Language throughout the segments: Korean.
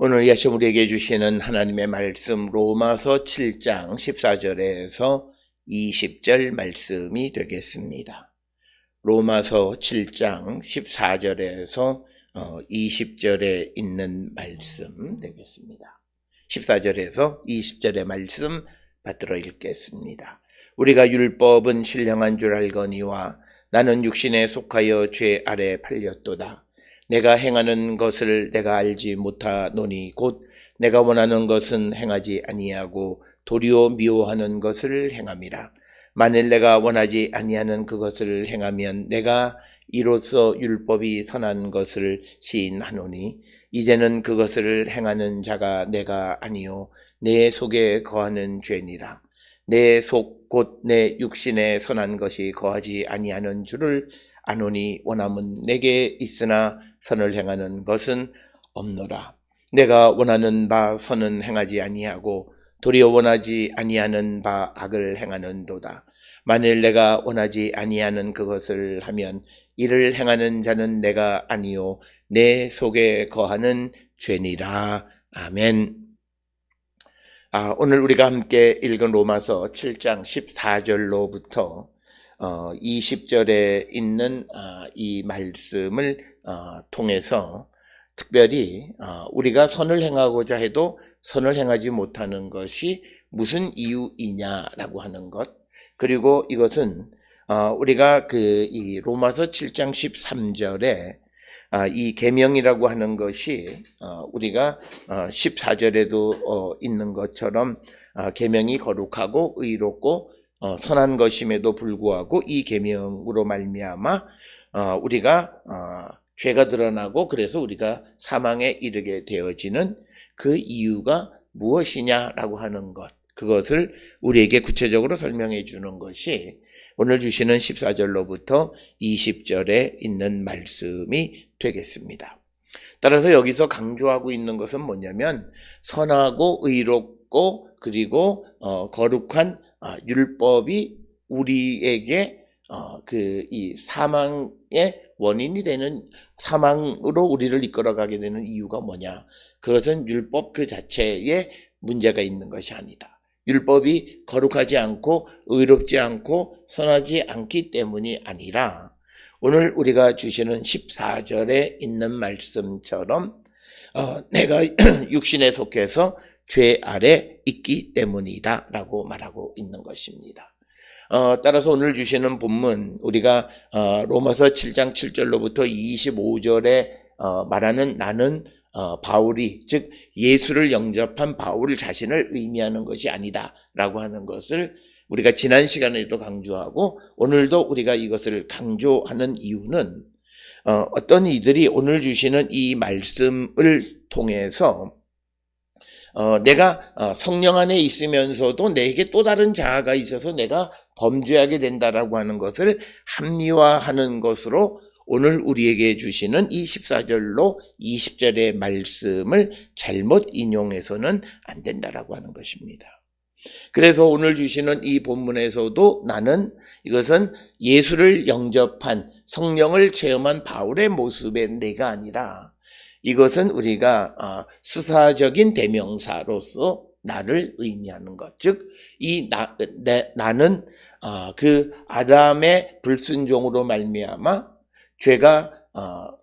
오늘 이 아침 우리에게 주시는 하나님의 말씀 로마서 7장 14절에서 20절 말씀이 되겠습니다. 로마서 7장 14절에서 20절에 있는 말씀 되겠습니다. 14절에서 20절의 말씀 받들어 읽겠습니다. 우리가 율법은 신령한 줄 알거니와 나는 육신에 속하여 죄 아래 팔렸도다. 내가 행하는 것을 내가 알지 못하노니 곧 내가 원하는 것은 행하지 아니하고 도리어 미워하는 것을 행함이라. 만일 내가 원하지 아니하는 그것을 행하면 내가 이로써 율법이 선한 것을 시인하노니 이제는 그것을 행하는 자가 내가 아니요 내 속에 거하는 죄니라. 내 속 곧 내 육신에 선한 것이 거하지 아니하는 줄을 아노니 원함은 내게 있으나 선을 행하는 것은 없노라. 내가 원하는 바 선은 행하지 아니하고 도리어 원하지 아니하는 바 악을 행하는도다. 만일 내가 원하지 아니하는 그것을 하면 이를 행하는 자는 내가 아니요 내 속에 거하는 죄니라. 아멘. 오늘 우리가 함께 읽은 로마서 7장 14절로부터 20절에 있는 이 말씀을 통해서 특별히 우리가 선을 행하고자 해도 선을 행하지 못하는 것이 무슨 이유이냐라고 하는 것, 그리고 이것은 우리가 이 로마서 7장 13절에 이 계명이라고 하는 것이 우리가 14절에도 있는 것처럼 계명이 거룩하고 의롭고 선한 것임에도 불구하고 이 계명으로 말미암아 우리가 죄가 드러나고 그래서 우리가 사망에 이르게 되어지는 그 이유가 무엇이냐라고 하는 것, 그것을 우리에게 구체적으로 설명해 주는 것이 오늘 주시는 14절로부터 20절에 있는 말씀이 되겠습니다. 따라서 여기서 강조하고 있는 것은 뭐냐면 선하고 의롭고 그리고 거룩한 율법이 우리에게 이 사망의 원인이 되는, 사망으로 우리를 이끌어가게 되는 이유가 뭐냐? 그것은 율법 그 자체에 문제가 있는 것이 아니다. 율법이 거룩하지 않고 의롭지 않고 선하지 않기 때문이 아니라 오늘 우리가 주시는 14절에 있는 말씀처럼 내가 육신에 속해서 죄 아래 있기 때문이다 라고 말하고 있는 것입니다. 따라서 오늘 주시는 본문, 우리가 로마서 7장 7절로부터 25절에 말하는 나는 바울이, 즉 예수를 영접한 바울 자신을 의미하는 것이 아니다 라고 하는 것을 우리가 지난 시간에도 강조하고 오늘도 우리가 이것을 강조하는 이유는 어떤 이들이 오늘 주시는 이 말씀을 통해서 내가 성령 안에 있으면서도 내게 또 다른 자아가 있어서 내가 범죄하게 된다라고 하는 것을 합리화하는 것으로 오늘 우리에게 주시는 이 14절로 20절의 말씀을 잘못 인용해서는 안 된다라고 하는 것입니다. 그래서 오늘 주시는 이 본문에서도 나는 이것은 예수를 영접한 성령을 체험한 바울의 모습의 내가 아니라 이것은 우리가 수사적인 대명사로서 나를 의미하는 것, 즉 이 나는 그 아담의 불순종으로 말미암아 죄가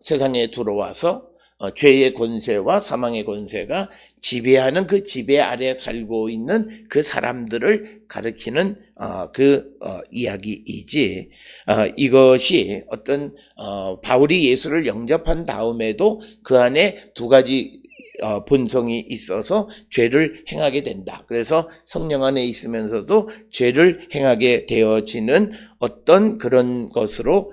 세상에 들어와서 죄의 권세와 사망의 권세가 지배하는 그 지배 아래 살고 있는 그 사람들을 가리키는 이야기이지, 이것이 어떤 바울이 예수를 영접한 다음에도 그 안에 두 가지 본성이 있어서 죄를 행하게 된다. 그래서 성령 안에 있으면서도 죄를 행하게 되어지는 어떤 그런 것으로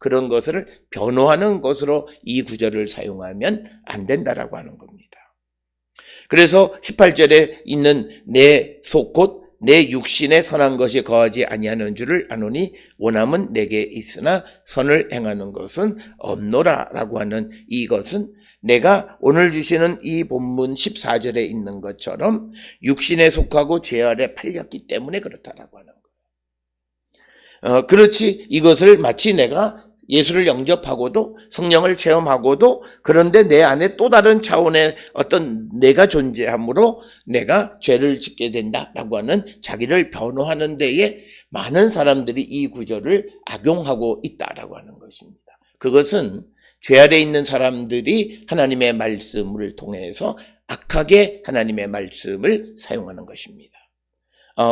그런 것을 변호하는 것으로 이 구절을 사용하면 안 된다라고 하는 겁니다. 그래서 18절에 있는 내 속 곧 내 육신에 선한 것이 거하지 아니하는 줄을 아노니 원함은 내게 있으나 선을 행하는 것은 없노라 라고 하는 이것은 내가 오늘 주시는 이 본문 14절에 있는 것처럼 육신에 속하고 죄 아래 팔렸기 때문에 그렇다라고 하는 거예요. 그렇지, 이것을 마치 내가 예수를 영접하고도 성령을 체험하고도 그런데 내 안에 또 다른 차원의 어떤 내가 존재함으로 내가 죄를 짓게 된다라고 하는 자기를 변호하는 데에 많은 사람들이 이 구절을 악용하고 있다라고 하는 것입니다. 그것은 죄 아래 있는 사람들이 하나님의 말씀을 통해서 악하게 하나님의 말씀을 사용하는 것입니다.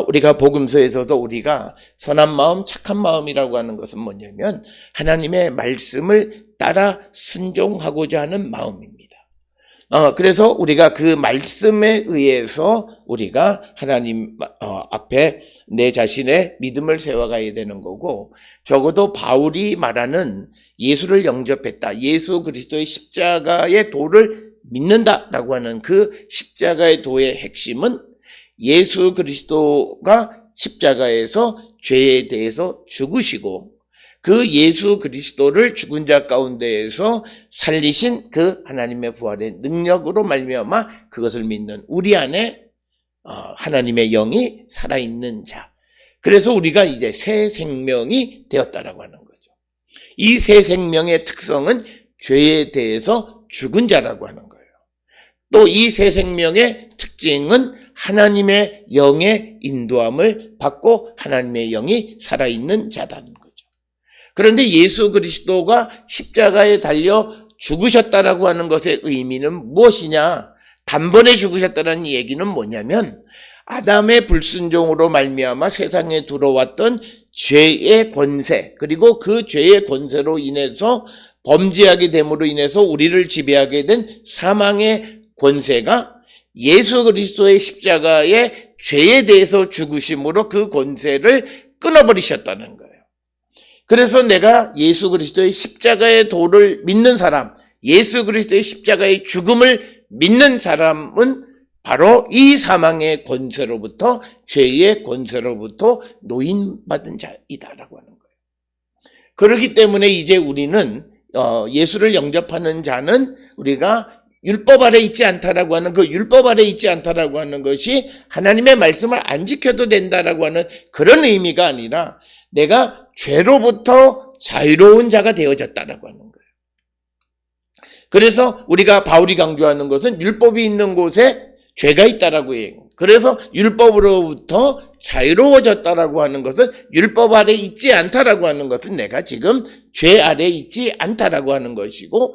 우리가 복음서에서도 우리가 선한 마음, 착한 마음이라고 하는 것은 뭐냐면 하나님의 말씀을 따라 순종하고자 하는 마음입니다. 그래서 우리가 그 말씀에 의해서 우리가 하나님 앞에 내 자신의 믿음을 세워가야 되는 거고, 적어도 바울이 말하는 예수를 영접했다, 예수 그리스도의 십자가의 도를 믿는다라고 하는 그 십자가의 도의 핵심은 예수 그리스도가 십자가에서 죄에 대해서 죽으시고 그 예수 그리스도를 죽은 자 가운데에서 살리신 그 하나님의 부활의 능력으로 말미암아 그것을 믿는 우리 안에 하나님의 영이 살아있는 자. 그래서 우리가 이제 새 생명이 되었다라고 하는 거죠. 이 새 생명의 특성은 죄에 대해서 죽은 자라고 하는 거예요. 또 이 새 생명의 특징은 하나님의 영의 인도함을 받고 하나님의 영이 살아있는 자라는 거죠. 그런데 예수 그리스도가 십자가에 달려 죽으셨다라고 하는 것의 의미는 무엇이냐? 단번에 죽으셨다는 얘기는 뭐냐면 아담의 불순종으로 말미암아 세상에 들어왔던 죄의 권세, 그리고 그 죄의 권세로 인해서 범죄하게 됨으로 인해서 우리를 지배하게 된 사망의 권세가 예수 그리스도의 십자가의 죄에 대해서 죽으심으로 그 권세를 끊어버리셨다는 거예요. 그래서 내가 예수 그리스도의 십자가의 도를 믿는 사람, 예수 그리스도의 십자가의 죽음을 믿는 사람은 바로 이 사망의 권세로부터, 죄의 권세로부터 노인받은 자이다라고 하는 거예요. 그렇기 때문에 이제 우리는 예수를 영접하는 자는 우리가 율법 아래 있지 않다라고 하는 그 율법 아래 있지 않다라고 하는 것이 하나님의 말씀을 안 지켜도 된다라고 하는 그런 의미가 아니라 내가 죄로부터 자유로운 자가 되어졌다라고 하는 거예요. 그래서 우리가 바울이 강조하는 것은 율법이 있는 곳에 죄가 있다라고 해요. 그래서 율법으로부터 자유로워졌다라고 하는 것은 율법 아래 있지 않다라고 하는 것은 내가 지금 죄 아래 있지 않다라고 하는 것이고,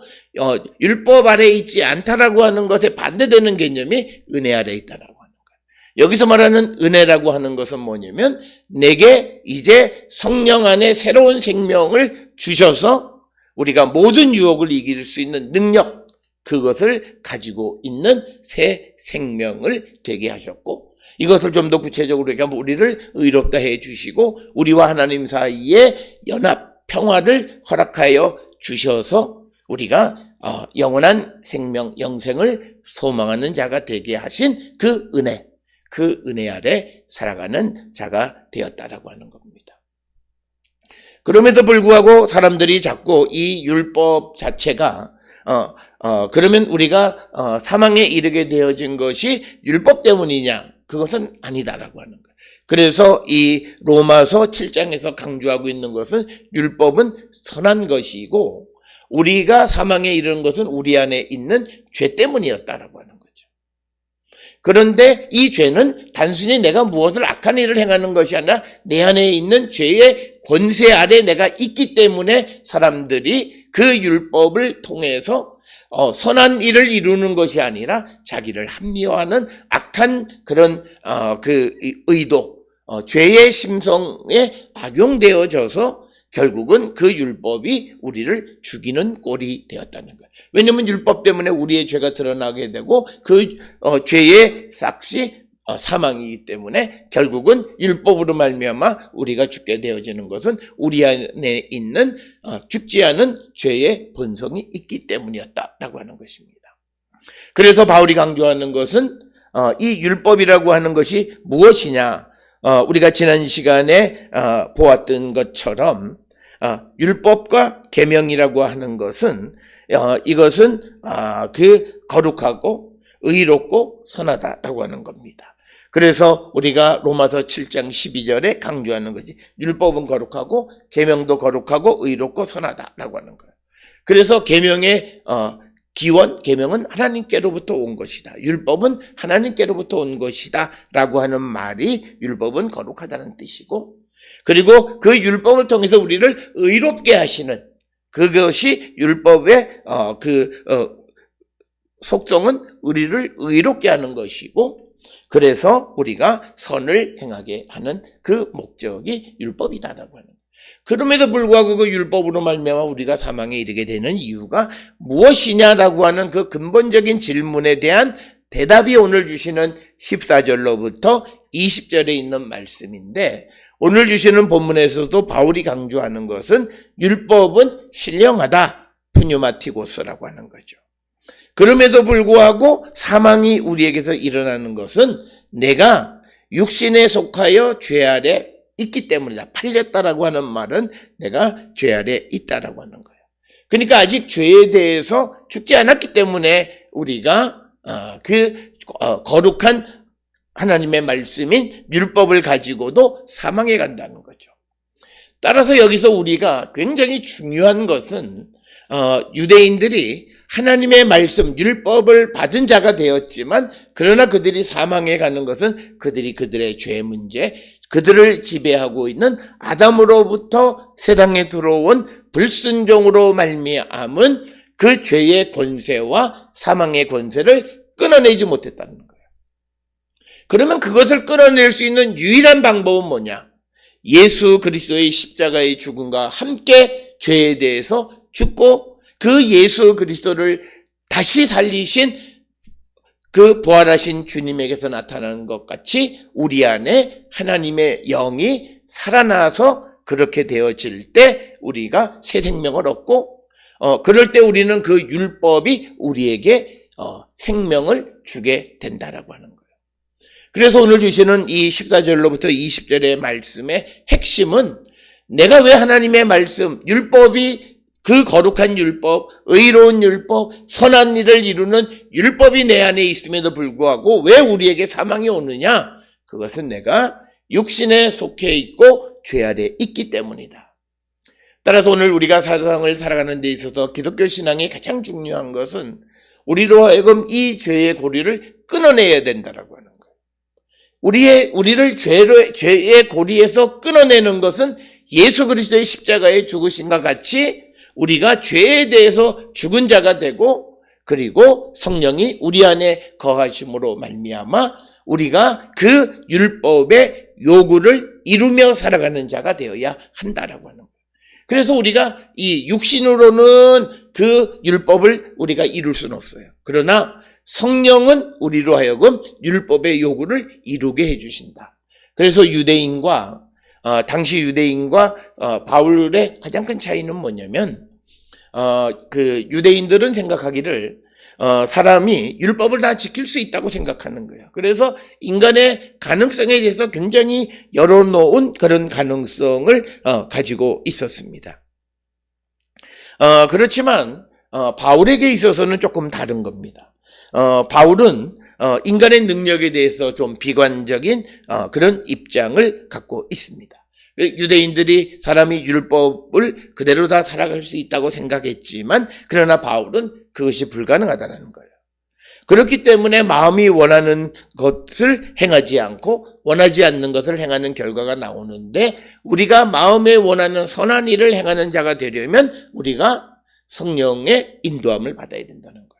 율법 아래 있지 않다라고 하는 것에 반대되는 개념이 은혜 아래 있다라고 하는 거예요. 여기서 말하는 은혜라고 하는 것은 뭐냐면 내게 이제 성령 안에 새로운 생명을 주셔서 우리가 모든 유혹을 이길 수 있는 능력, 그것을 가지고 있는 새 생명을 되게 하셨고, 이것을 좀 더 구체적으로 얘기하면 우리를 의롭다 해 주시고 우리와 하나님 사이에 연합, 평화를 허락하여 주셔서 우리가 영원한 생명, 영생을 소망하는 자가 되게 하신 그 은혜 아래 살아가는 자가 되었다라고 하는 겁니다. 그럼에도 불구하고 사람들이 자꾸 이 율법 자체가 그러면 우리가 사망에 이르게 되어진 것이 율법 때문이냐? 그것은 아니다라고 하는 거예요. 그래서 이 로마서 7장에서 강조하고 있는 것은 율법은 선한 것이고 우리가 사망에 이르는 것은 우리 안에 있는 죄 때문이었다라고 하는 거죠. 그런데 이 죄는 단순히 내가 무엇을 악한 일을 행하는 것이 아니라 내 안에 있는 죄의 권세 아래 내가 있기 때문에 사람들이 그 율법을 통해서 선한 일을 이루는 것이 아니라 자기를 합리화하는 악한 그런 그 의도, 죄의 심성에 악용되어져서 결국은 그 율법이 우리를 죽이는 꼴이 되었다는 거예요. 왜냐하면 율법 때문에 우리의 죄가 드러나게 되고 그 죄의 삭시 사망이기 때문에 결국은 율법으로 말미암아 우리가 죽게 되어지는 것은 우리 안에 있는 죽지 않은 죄의 본성이 있기 때문이었다라고 하는 것입니다. 그래서 바울이 강조하는 것은 이 율법이라고 하는 것이 무엇이냐? 우리가 지난 시간에 보았던 것처럼 율법과 계명이라고 하는 것은 이것은 그 거룩하고 의롭고 선하다라고 하는 겁니다. 그래서 우리가 로마서 7장 12절에 강조하는 거지. 율법은 거룩하고 계명도 거룩하고 의롭고 선하다라고 하는 거예요. 그래서 계명의 기원, 계명은 하나님께로부터 온 것이다. 율법은 하나님께로부터 온 것이다 라고 하는 말이 율법은 거룩하다는 뜻이고, 그리고 그 율법을 통해서 우리를 의롭게 하시는, 그것이 율법의 속성은 우리를 의롭게 하는 것이고, 그래서 우리가 선을 행하게 하는 그 목적이 율법이다라고 하는 거예요. 그럼에도 불구하고 그 율법으로 말미암아 우리가 사망에 이르게 되는 이유가 무엇이냐라고 하는 그 근본적인 질문에 대한 대답이 오늘 주시는 14절로부터 20절에 있는 말씀인데, 오늘 주시는 본문에서도 바울이 강조하는 것은 율법은 신령하다, 푸뉴마티고스라고 하는 거죠. 그럼에도 불구하고 사망이 우리에게서 일어나는 것은 내가 육신에 속하여 죄 아래 있기 때문이다. 팔렸다라고 하는 말은 내가 죄 아래 있다라고 하는 거예요. 그러니까 아직 죄에 대해서 죽지 않았기 때문에 우리가 거룩한 하나님의 말씀인 율법을 가지고도 사망에 간다는 거죠. 따라서 여기서 우리가 굉장히 중요한 것은 유대인들이 하나님의 말씀, 율법을 받은 자가 되었지만, 그러나 그들이 사망에 가는 것은 그들의 죄 문제, 그들을 지배하고 있는 아담으로부터 세상에 들어온 불순종으로 말미암은 그 죄의 권세와 사망의 권세를 끊어내지 못했다는 거예요. 그러면 그것을 끊어낼 수 있는 유일한 방법은 뭐냐? 예수 그리스도의 십자가의 죽음과 함께 죄에 대해서 죽고 그 예수 그리스도를 다시 살리신 그 부활하신 주님에게서 나타나는 것 같이 우리 안에 하나님의 영이 살아나서 그렇게 되어질 때 우리가 새 생명을 얻고, 그럴 때 우리는 그 율법이 우리에게 생명을 주게 된다라고 하는 거예요. 그래서 오늘 주시는 이 14절로부터 20절의 말씀의 핵심은, 내가 왜 하나님의 말씀, 율법이, 그 거룩한 율법, 의로운 율법, 선한 일을 이루는 율법이 내 안에 있음에도 불구하고 왜 우리에게 사망이 오느냐? 그것은 내가 육신에 속해 있고 죄 아래 있기 때문이다. 따라서 오늘 우리가 세상을 살아가는 데 있어서 기독교 신앙이 가장 중요한 것은 우리로 하여금 이 죄의 고리를 끊어내야 된다라고 하는 거예요. 우리를 죄의 고리에서 끊어내는 것은 예수 그리스도의 십자가의 죽으심과 같이 우리가 죄에 대해서 죽은 자가 되고, 그리고 성령이 우리 안에 거하심으로 말미암아 우리가 그 율법의 요구를 이루며 살아가는 자가 되어야 한다라고 하는 거예요. 그래서 우리가 이 육신으로는 그 율법을 우리가 이룰 수는 없어요. 그러나 성령은 우리로 하여금 율법의 요구를 이루게 해주신다. 그래서 당시 유대인과 바울의 가장 큰 차이는 뭐냐면, 그 유대인들은 생각하기를 사람이 율법을 다 지킬 수 있다고 생각하는 거예요. 그래서 인간의 가능성에 대해서 굉장히 열어놓은 그런 가능성을 가지고 있었습니다. 그렇지만 바울에게 있어서는 조금 다른 겁니다. 바울은 인간의 능력에 대해서 좀 비관적인 그런 입장을 갖고 있습니다. 유대인들이 사람이 율법을 그대로 다 살아갈 수 있다고 생각했지만, 그러나 바울은 그것이 불가능하다는 거예요. 그렇기 때문에 마음이 원하는 것을 행하지 않고 원하지 않는 것을 행하는 결과가 나오는데, 우리가 마음에 원하는 선한 일을 행하는 자가 되려면 우리가 성령의 인도함을 받아야 된다는 거예요.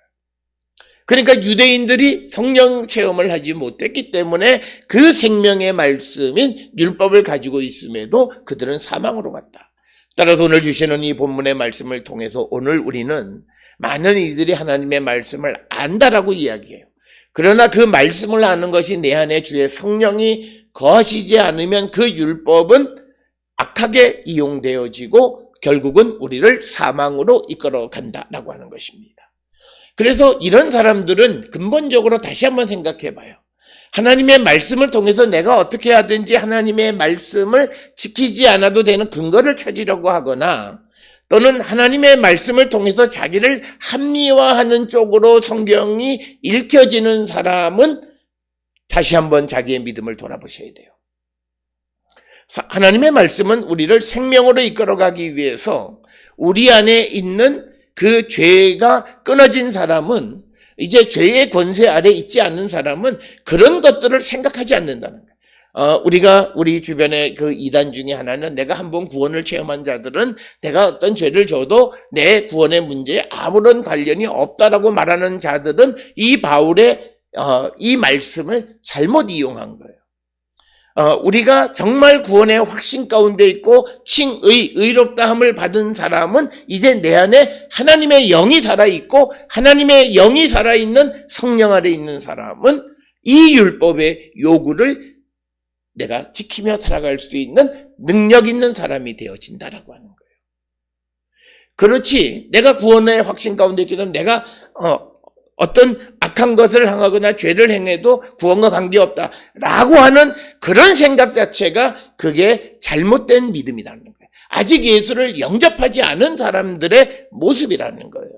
그러니까 유대인들이 성령 체험을 하지 못했기 때문에 그 생명의 말씀인 율법을 가지고 있음에도 그들은 사망으로 갔다. 따라서 오늘 주시는 이 본문의 말씀을 통해서 오늘 우리는 많은 이들이 하나님의 말씀을 안다라고 이야기해요. 그러나 그 말씀을 아는 것이 내 안에 주의 성령이 거하시지 않으면 그 율법은 악하게 이용되어지고 결국은 우리를 사망으로 이끌어 간다라고 하는 것입니다. 그래서 이런 사람들은 근본적으로 다시 한번 생각해 봐요. 하나님의 말씀을 통해서 내가 어떻게 하든지 하나님의 말씀을 지키지 않아도 되는 근거를 찾으려고 하거나, 또는 하나님의 말씀을 통해서 자기를 합리화하는 쪽으로 성경이 읽혀지는 사람은 다시 한번 자기의 믿음을 돌아보셔야 돼요. 하나님의 말씀은 우리를 생명으로 이끌어가기 위해서 우리 안에 있는 그 죄가 끊어진 사람은, 이제 죄의 권세 아래 있지 않는 사람은 그런 것들을 생각하지 않는다는 거예요. 우리가 우리 주변의 그 이단 중에 하나는, 내가 한번 구원을 체험한 자들은 내가 어떤 죄를 져도 내 구원의 문제에 아무런 관련이 없다라고 말하는 자들은 이 바울의 이 말씀을 잘못 이용한 거예요. 우리가 정말 구원의 확신 가운데 있고 의롭다함을 받은 사람은 이제 내 안에 하나님의 영이 살아있고, 하나님의 영이 살아있는 성령 아래 있는 사람은 이 율법의 요구를 내가 지키며 살아갈 수 있는 능력 있는 사람이 되어진다라고 하는 거예요. 그렇지, 내가 구원의 확신 가운데 있기 때문에 내가 어떤 악한 것을 행하거나 죄를 행해도 구원과 관계없다라고 하는 그런 생각 자체가 그게 잘못된 믿음이라는 거예요. 아직 예수를 영접하지 않은 사람들의 모습이라는 거예요.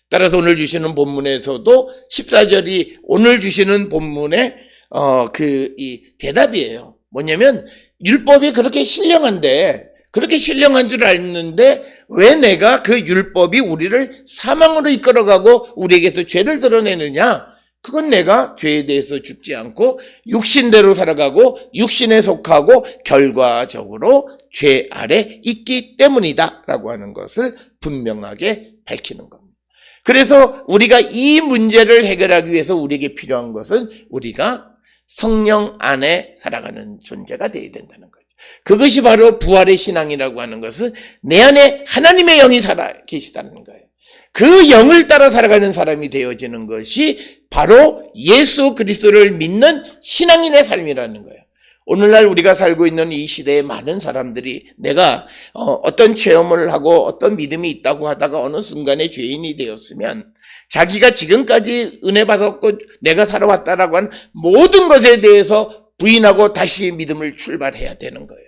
따라서 오늘 주시는 본문에서도 14절이 오늘 주시는 본문의 이 대답이에요. 뭐냐면, 율법이 그렇게 신령한데, 그렇게 신령한 줄 알았는데 왜 내가 그 율법이 우리를 사망으로 이끌어가고 우리에게서 죄를 드러내느냐? 그건 내가 죄에 대해서 죽지 않고 육신대로 살아가고 육신에 속하고 결과적으로 죄 아래 있기 때문이다 라고 하는 것을 분명하게 밝히는 겁니다. 그래서 우리가 이 문제를 해결하기 위해서 우리에게 필요한 것은 우리가 성령 안에 살아가는 존재가 되어야 된다는 거예요. 그것이 바로 부활의 신앙이라고 하는 것은 내 안에 하나님의 영이 살아 계시다는 거예요. 그 영을 따라 살아가는 사람이 되어지는 것이 바로 예수 그리스도를 믿는 신앙인의 삶이라는 거예요. 오늘날 우리가 살고 있는 이 시대에 많은 사람들이 내가 어떤 체험을 하고 어떤 믿음이 있다고 하다가 어느 순간에 죄인이 되었으면 자기가 지금까지 은혜 받았고 내가 살아왔다라고 하는 모든 것에 대해서 부인하고 다시 믿음을 출발해야 되는 거예요.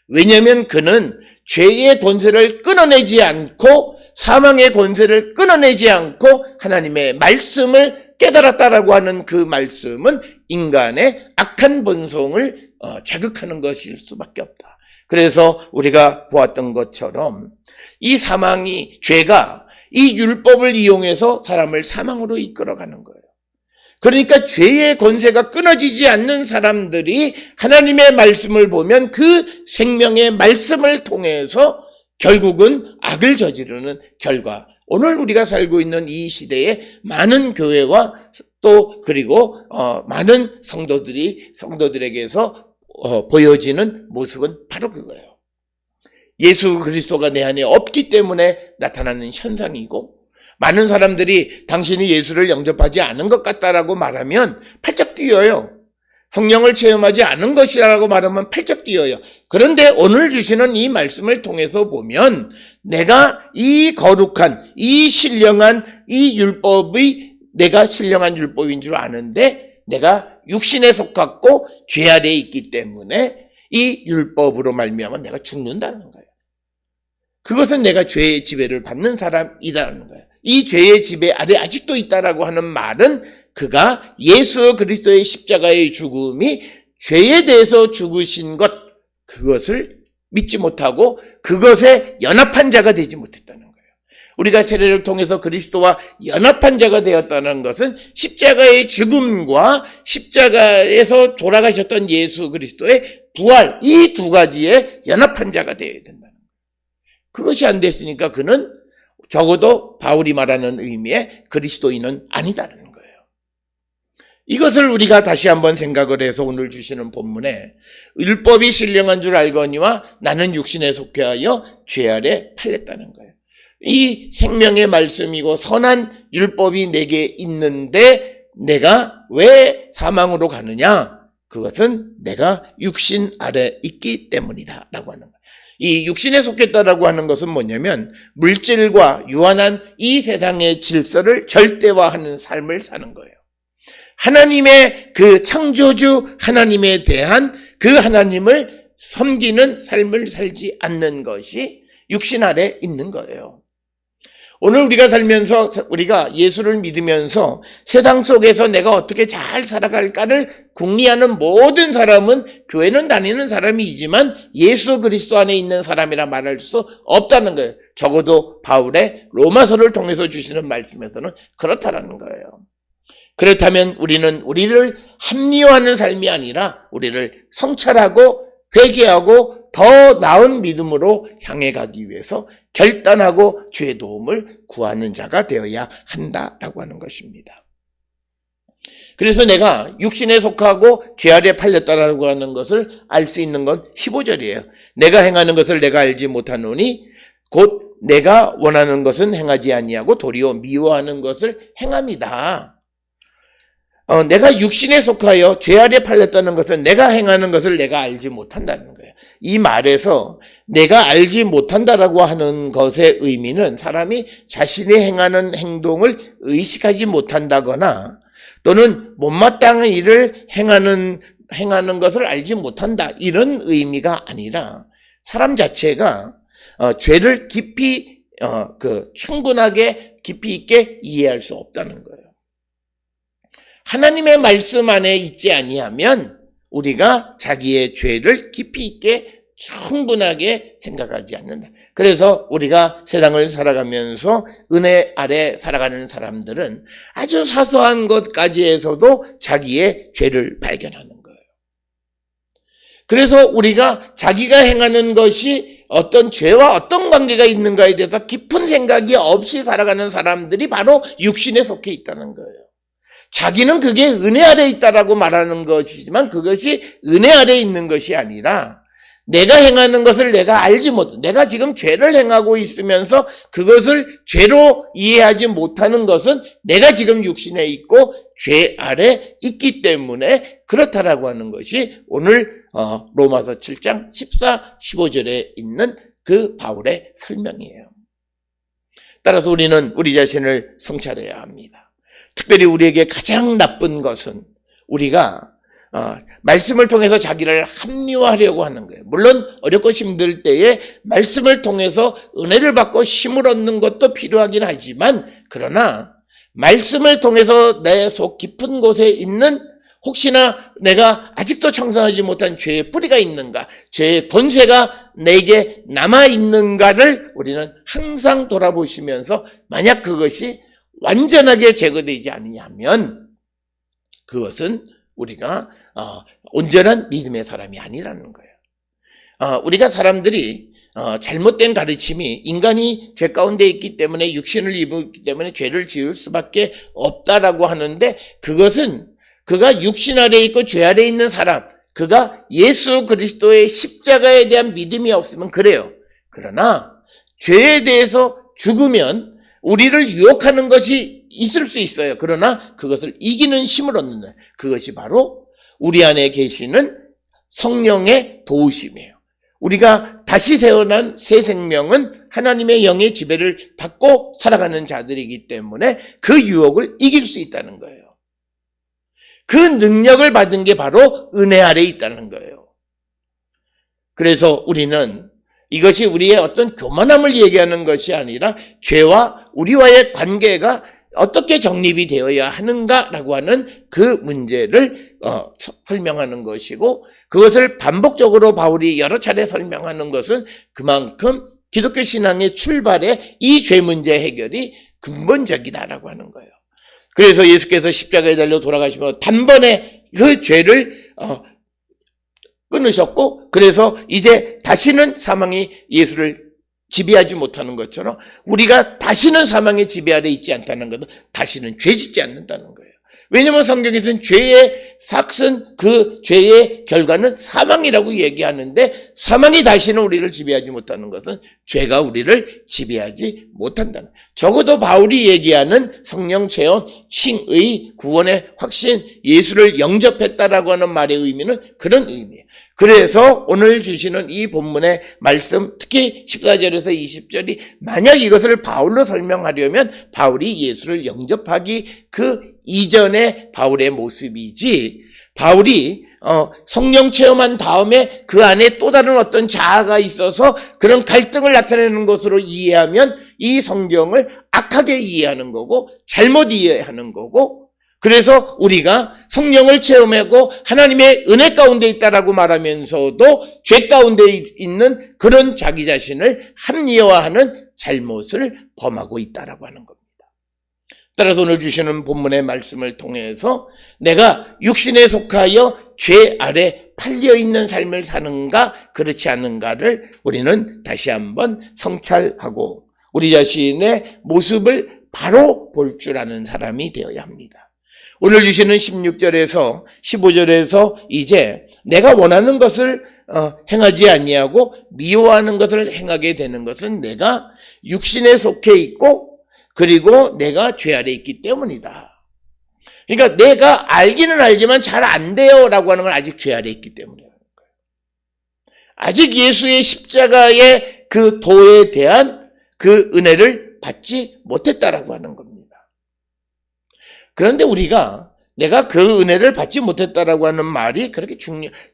왜냐하면 그는 죄의 권세를 끊어내지 않고 사망의 권세를 끊어내지 않고 하나님의 말씀을 깨달았다라고 하는 그 말씀은 인간의 악한 본성을 자극하는 것일 수밖에 없다. 그래서 우리가 보았던 것처럼 이 사망이, 죄가 이 율법을 이용해서 사람을 사망으로 이끌어가는 거예요. 그러니까 죄의 권세가 끊어지지 않는 사람들이 하나님의 말씀을 보면 그 생명의 말씀을 통해서 결국은 악을 저지르는 결과, 오늘 우리가 살고 있는 이 시대에 많은 교회와 또 그리고 많은 성도들에게서 보여지는 모습은 바로 그거예요. 예수 그리스도가 내 안에 없기 때문에 나타나는 현상이고, 많은 사람들이 당신이 예수를 영접하지 않은 것 같다라고 말하면 팔짝 뛰어요. 성령을 체험하지 않은 것이라고 말하면 팔짝 뛰어요. 그런데 오늘 주시는 이 말씀을 통해서 보면 내가 이 거룩한, 이 신령한 이 율법이 내가 신령한 율법인 줄 아는데 내가 육신에 속했고 죄 아래에 있기 때문에 이 율법으로 말미암아 내가 죽는다는 거예요. 그것은 내가 죄의 지배를 받는 사람이라는 거예요. 이 죄의 지배 아래 아직도 있다라고 하는 말은 그가 예수 그리스도의 십자가의 죽음이 죄에 대해서 죽으신 것, 그것을 믿지 못하고 그것에 연합한 자가 되지 못했다는 거예요. 우리가 세례를 통해서 그리스도와 연합한 자가 되었다는 것은 십자가의 죽음과 십자가에서 돌아가셨던 예수 그리스도의 부활, 이 두 가지에 연합한 자가 되어야 된다는 거예요. 그것이 안 됐으니까 그는 적어도 바울이 말하는 의미의 그리스도인은 아니다라는 거예요. 이것을 우리가 다시 한번 생각을 해서 오늘 주시는 본문에 율법이 신령한 줄 알거니와 나는 육신에 속해하여 죄 아래 팔렸다는 거예요. 이 생명의 말씀이고 선한 율법이 내게 있는데 내가 왜 사망으로 가느냐? 그것은 내가 육신 아래 있기 때문이다 라고 하는 거예요. 이 육신에 속했다라고 하는 것은 뭐냐면 물질과 유한한 이 세상의 질서를 절대화하는 삶을 사는 거예요. 하나님의 그 창조주 하나님에 대한 그 하나님을 섬기는 삶을 살지 않는 것이 육신 아래 있는 거예요. 오늘 우리가 살면서 우리가 예수를 믿으면서 세상 속에서 내가 어떻게 잘 살아갈까를 궁리하는 모든 사람은 교회는 다니는 사람이지만 예수 그리스도 안에 있는 사람이라 말할 수 없다는 거예요. 적어도 바울의 로마서를 통해서 주시는 말씀에서는 그렇다라는 거예요. 그렇다면 우리는 우리를 합리화하는 삶이 아니라 우리를 성찰하고 회개하고 더 나은 믿음으로 향해 가기 위해서 결단하고 주의 도움을 구하는 자가 되어야 한다라고 하는 것입니다. 그래서 내가 육신에 속하고 죄 아래 팔렸다라고 하는 것을 알 수 있는 건 15절이에요. 내가 행하는 것을 내가 알지 못하노니 곧 내가 원하는 것은 행하지 아니하고 도리어 미워하는 것을 행함이다. 내가 육신에 속하여 죄 아래 팔렸다는 것은 내가 행하는 것을 내가 알지 못한다는 거예요. 이 말에서 내가 알지 못한다라고 하는 것의 의미는 사람이 자신이 행하는 행동을 의식하지 못한다거나 또는 못마땅한 일을 행하는 것을 알지 못한다, 이런 의미가 아니라 사람 자체가 죄를 깊이 충분하게 깊이 있게 이해할 수 없다는 거예요. 하나님의 말씀 안에 있지 아니하면 우리가 자기의 죄를 깊이 있게 충분하게 생각하지 않는다. 그래서 우리가 세상을 살아가면서 은혜 아래 살아가는 사람들은 아주 사소한 것까지에서도 자기의 죄를 발견하는 거예요. 그래서 우리가 자기가 행하는 것이 어떤 죄와 어떤 관계가 있는가에 대해서 깊은 생각이 없이 살아가는 사람들이 바로 육신에 속해 있다는 거예요. 자기는 그게 은혜 아래 있다라고 말하는 것이지만 그것이 은혜 아래 있는 것이 아니라 내가 행하는 것을 내가 알지 못, 내가 지금 죄를 행하고 있으면서 그것을 죄로 이해하지 못하는 것은 내가 지금 육신에 있고 죄 아래 있기 때문에 그렇다라고 하는 것이 오늘 로마서 7장 14, 15절에 있는 그 바울의 설명이에요. 따라서 우리는 우리 자신을 성찰해야 합니다. 특별히 우리에게 가장 나쁜 것은 우리가 말씀을 통해서 자기를 합리화하려고 하는 거예요. 물론 어렵고 힘들 때에 말씀을 통해서 은혜를 받고 힘을 얻는 것도 필요하긴 하지만, 그러나 말씀을 통해서 내 속 깊은 곳에 있는 혹시나 내가 아직도 청산하지 못한 죄의 뿌리가 있는가, 죄의 권세가 내게 남아있는가를 우리는 항상 돌아보시면서 만약 그것이 완전하게 제거되지 않으면 그것은 우리가 온전한 믿음의 사람이 아니라는 거예요. 우리가 사람들이 잘못된 가르침이 인간이 죄 가운데 있기 때문에 육신을 입었기 때문에 죄를 지을 수밖에 없다라고 하는데, 그것은 그가 육신 아래 있고 죄 아래 있는 사람, 그가 예수 그리스도의 십자가에 대한 믿음이 없으면 그래요. 그러나 죄에 대해서 죽으면 우리를 유혹하는 것이 있을 수 있어요. 그러나 그것을 이기는 힘을 얻는다. 그것이 바로 우리 안에 계시는 성령의 도우심이에요. 우리가 다시 태어난 새 생명은 하나님의 영의 지배를 받고 살아가는 자들이기 때문에 그 유혹을 이길 수 있다는 거예요. 그 능력을 받은 게 바로 은혜 아래 있다는 거예요. 그래서 우리는 이것이 우리의 어떤 교만함을 얘기하는 것이 아니라 죄와 우리와의 관계가 어떻게 정립이 되어야 하는가라고 하는 그 문제를 설명하는 것이고, 그것을 반복적으로 바울이 여러 차례 설명하는 것은 그만큼 기독교 신앙의 출발에 이 죄 문제 해결이 근본적이다라고 하는 거예요. 그래서 예수께서 십자가에 달려 돌아가시면 단번에 그 죄를 끊으셨고, 그래서 이제 다시는 사망이 예수를 지배하지 못하는 것처럼 우리가 다시는 사망의 지배 아래 있지 않다는 것은 다시는 죄 짓지 않는다는 거예요. 왜냐하면 성경에서는 죄의 삭은, 그 죄의 결과는 사망이라고 얘기하는데, 사망이 다시는 우리를 지배하지 못하는 것은 죄가 우리를 지배하지 못한다는, 적어도 바울이 얘기하는 성령 체험, 칭의, 구원의 확신, 예수를 영접했다라고 하는 말의 의미는 그런 의미예요. 그래서 오늘 주시는 이 본문의 말씀, 특히 14절에서 20절이 만약 이것을 바울로 설명하려면 바울이 예수를 영접하기 그 이전의 바울의 모습이지, 바울이 성령 체험한 다음에 그 안에 또 다른 어떤 자아가 있어서 그런 갈등을 나타내는 것으로 이해하면 이 성경을 정확하게 이해하는 거고 잘못 이해하는 거고, 그래서 우리가 성령을 체험하고 하나님의 은혜 가운데 있다라고 말하면서도 죄 가운데 있는 그런 자기 자신을 합리화하는 잘못을 범하고 있다라고 하는 겁니다. 따라서 오늘 주시는 본문의 말씀을 통해서 내가 육신에 속하여 죄 아래 팔려있는 삶을 사는가 그렇지 않은가를 우리는 다시 한번 성찰하고 우리 자신의 모습을 바로 볼 줄 아는 사람이 되어야 합니다. 오늘 주시는 16절에서 15절에서 이제 내가 원하는 것을 행하지 아니하고 미워하는 것을 행하게 되는 것은 내가 육신에 속해 있고 그리고 내가 죄 아래 있기 때문이다. 그러니까 내가 알기는 알지만 잘 안 돼요 라고 하는 건 아직 죄 아래 있기 때문이라는 거예요. 아직 예수의 십자가의 그 도에 대한 그 은혜를 받지 못했다라고 하는 겁니다. 그런데 우리가 내가 그 은혜를 받지 못했다라고 하는 말이 그렇게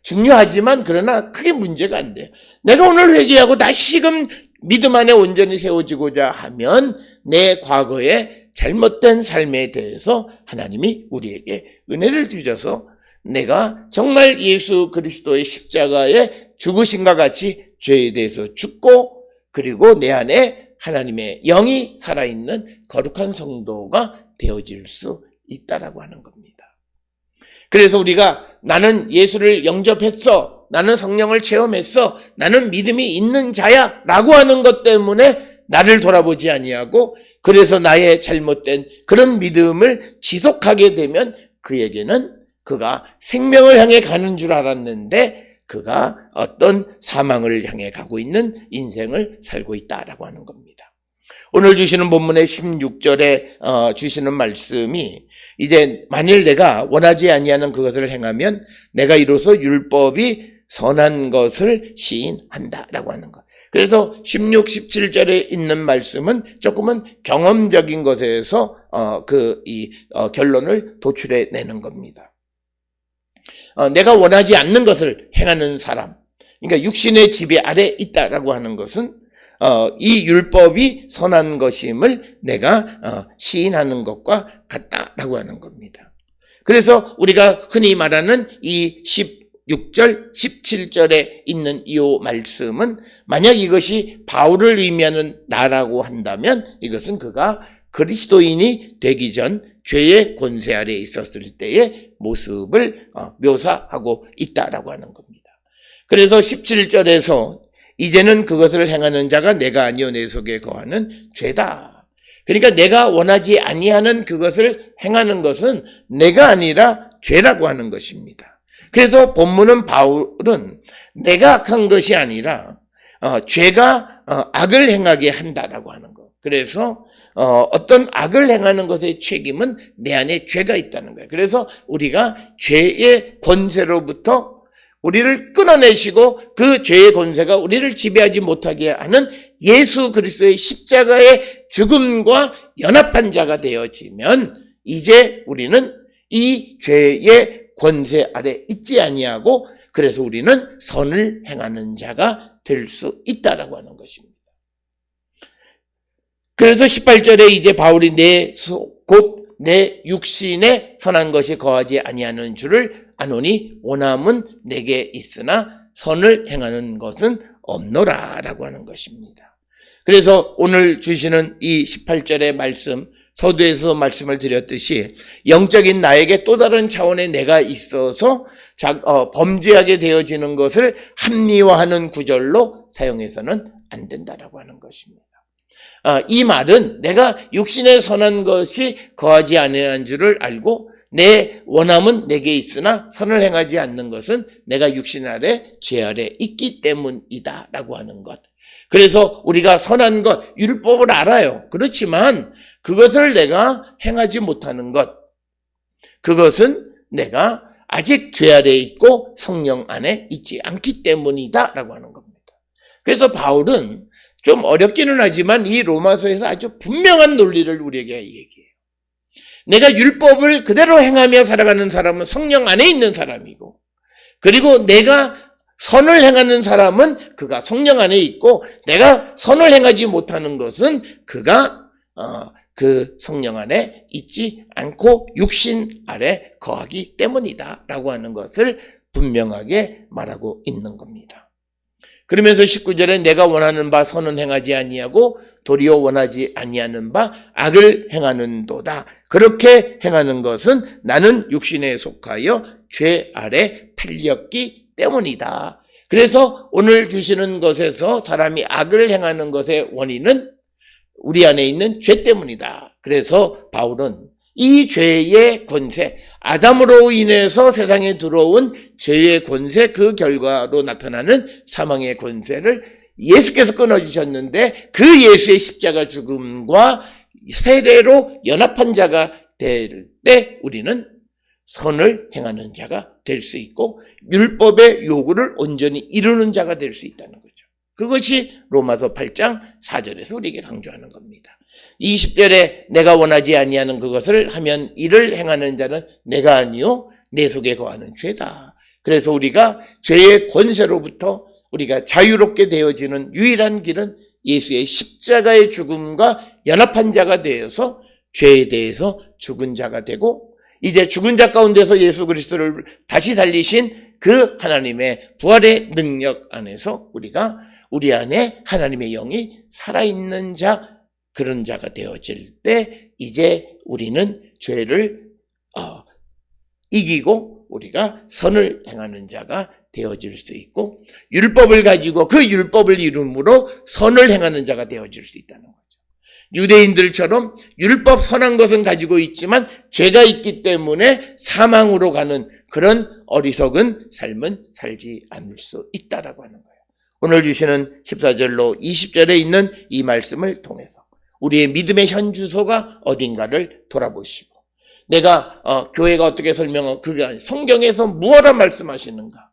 중요하지만 그러나 크게 문제가 안 돼요. 내가 오늘 회개하고 다시금 믿음 안에 온전히 세워지고자 하면 내 과거의 잘못된 삶에 대해서 하나님이 우리에게 은혜를 주셔서 내가 정말 예수 그리스도의 십자가의 죽으심과 같이 죄에 대해서 죽고 그리고 내 안에 하나님의 영이 살아있는 거룩한 성도가 되어질 수 있다라고 하는 겁니다. 그래서 우리가 나는 예수를 영접했어, 나는 성령을 체험했어, 나는 믿음이 있는 자야 라고 하는 것 때문에 나를 돌아보지 아니하고 그래서 나의 잘못된 그런 믿음을 지속하게 되면 그에게는 그가 생명을 향해 가는 줄 알았는데 그가 어떤 사망을 향해 가고 있는 인생을 살고 있다라고 하는 겁니다. 오늘 주시는 본문의 16절에 주시는 말씀이 이제 만일 내가 원하지 아니하는 그것을 행하면 내가 이로써 율법이 선한 것을 시인한다라고 하는 것. 그래서 16, 17절에 있는 말씀은 조금은 경험적인 것에서 결론을 도출해 내는 겁니다. 내가 원하지 않는 것을 행하는 사람, 그러니까 육신의 지배 아래 있다라고 하는 것은 이 율법이 선한 것임을 내가 시인하는 것과 같다라고 하는 겁니다. 그래서 우리가 흔히 말하는 이 16절, 17절에 있는 이 말씀은 만약 이것이 바울을 의미하는 나라고 한다면 이것은 그가 그리스도인이 되기 전 죄의 권세 아래에 있었을 때의 모습을 묘사하고 있다라고 하는 겁니다. 그래서 17절에서 이제는 그것을 행하는 자가 내가 아니요 내 속에 거하는 죄다. 그러니까 내가 원하지 아니하는 그것을 행하는 것은 내가 아니라 죄라고 하는 것입니다. 그래서 본문은 바울은 내가 악한 것이 아니라 죄가 악을 행하게 한다라고 하는 것. 그래서 어떤 악을 행하는 것의 책임은 내 안에 죄가 있다는 거예요. 그래서 우리가 죄의 권세로부터 우리를 끊어내시고 그 죄의 권세가 우리를 지배하지 못하게 하는 예수 그리스도의 십자가의 죽음과 연합한 자가 되어지면 이제 우리는 이 죄의 권세 아래 있지 아니하고 그래서 우리는 선을 행하는 자가 될 수 있다라고 하는 것입니다. 그래서 18절에 이제 바울이 곧 내 육신에 선한 것이 거하지 아니하는 줄을 아노니 원함은 내게 있으나 선을 행하는 것은 없노라라고 하는 것입니다. 그래서 오늘 주시는 이 18절의 말씀, 서두에서 말씀을 드렸듯이 영적인 나에게 또 다른 차원의 내가 있어서 범죄하게 되어지는 것을 합리화하는 구절로 사용해서는 안 된다라고 하는 것입니다. 이 말은 내가 육신에 선한 것이 거하지 아니한 줄을 알고 내 원함은 내게 있으나 선을 행하지 않는 것은 내가 육신 아래 죄 아래 있기 때문이다 라고 하는 것. 그래서 우리가 선한 것, 율법을 알아요. 그렇지만 그것을 내가 행하지 못하는 것, 그것은 내가 아직 죄 아래에 있고 성령 안에 있지 않기 때문이다 라고 하는 겁니다. 그래서 바울은 좀 어렵기는 하지만 이 로마서에서 아주 분명한 논리를 우리에게 얘기해요. 내가 율법을 그대로 행하며 살아가는 사람은 성령 안에 있는 사람이고, 그리고 내가 선을 행하는 사람은 그가 성령 안에 있고, 내가 선을 행하지 못하는 것은 그가 그 성령 안에 있지 않고 육신 아래 거하기 때문이다 라고 하는 것을 분명하게 말하고 있는 겁니다. 그러면서 19절에 내가 원하는 바 선은 행하지 아니하고 도리어 원하지 아니하는 바 악을 행하는도다. 그렇게 행하는 것은 나는 육신에 속하여 죄 아래 팔렸기 때문이다. 그래서 오늘 주시는 것에서 사람이 악을 행하는 것의 원인은 우리 안에 있는 죄 때문이다. 그래서 바울은 이 죄의 권세, 아담으로 인해서 세상에 들어온 죄의 권세, 그 결과로 나타나는 사망의 권세를 예수께서 끊어주셨는데 그 예수의 십자가 죽음과 세례로 연합한 자가 될 때 우리는 선을 행하는 자가 될 수 있고 율법의 요구를 온전히 이루는 자가 될 수 있다는 거죠. 그것이 로마서 8장 4절에서 우리에게 강조하는 겁니다. 20절에 내가 원하지 아니하는 그것을 하면 이를 행하는 자는 내가 아니요 내 속에 거하는 죄다. 그래서 우리가 죄의 권세로부터 우리가 자유롭게 되어지는 유일한 길은 예수의 십자가의 죽음과 연합한 자가 되어서 죄에 대해서 죽은 자가 되고 이제 죽은 자 가운데서 예수 그리스도를 다시 살리신 그 하나님의 부활의 능력 안에서 우리가 우리 안에 하나님의 영이 살아있는 자, 그런 자가 되어질 때 이제 우리는 죄를 이기고 우리가 선을 행하는 자가 되어질 수 있고 율법을 가지고 그 율법을 이룸으로 선을 행하는 자가 되어질 수 있다는 거죠. 유대인들처럼 율법 선한 것은 가지고 있지만 죄가 있기 때문에 사망으로 가는 그런 어리석은 삶은 살지 않을 수 있다라고 하는 거예요. 오늘 주시는 14절로 20절에 있는 이 말씀을 통해서 우리의 믿음의 현 주소가 어딘가를 돌아보시고 내가 교회가 어떻게 설명하고 그게 성경에서 무엇라 말씀하시는가,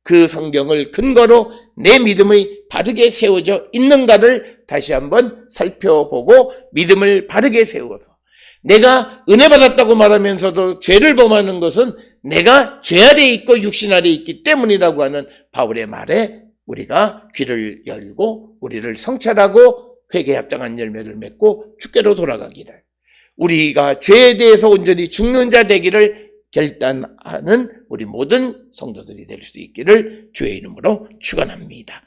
그 성경을 근거로 내 믿음이 바르게 세워져 있는가를 다시 한번 살펴보고 믿음을 바르게 세워서 내가 은혜 받았다고 말하면서도 죄를 범하는 것은 내가 죄 아래에 있고 육신 아래에 있기 때문이라고 하는 바울의 말에 우리가 귀를 열고 우리를 성찰하고 회개에 합당한 열매를 맺고 주께로 돌아가기를, 우리가 죄에 대해서 온전히 죽는 자 되기를 결단하는 우리 모든 성도들이 될 수 있기를 주의 이름으로 축원합니다.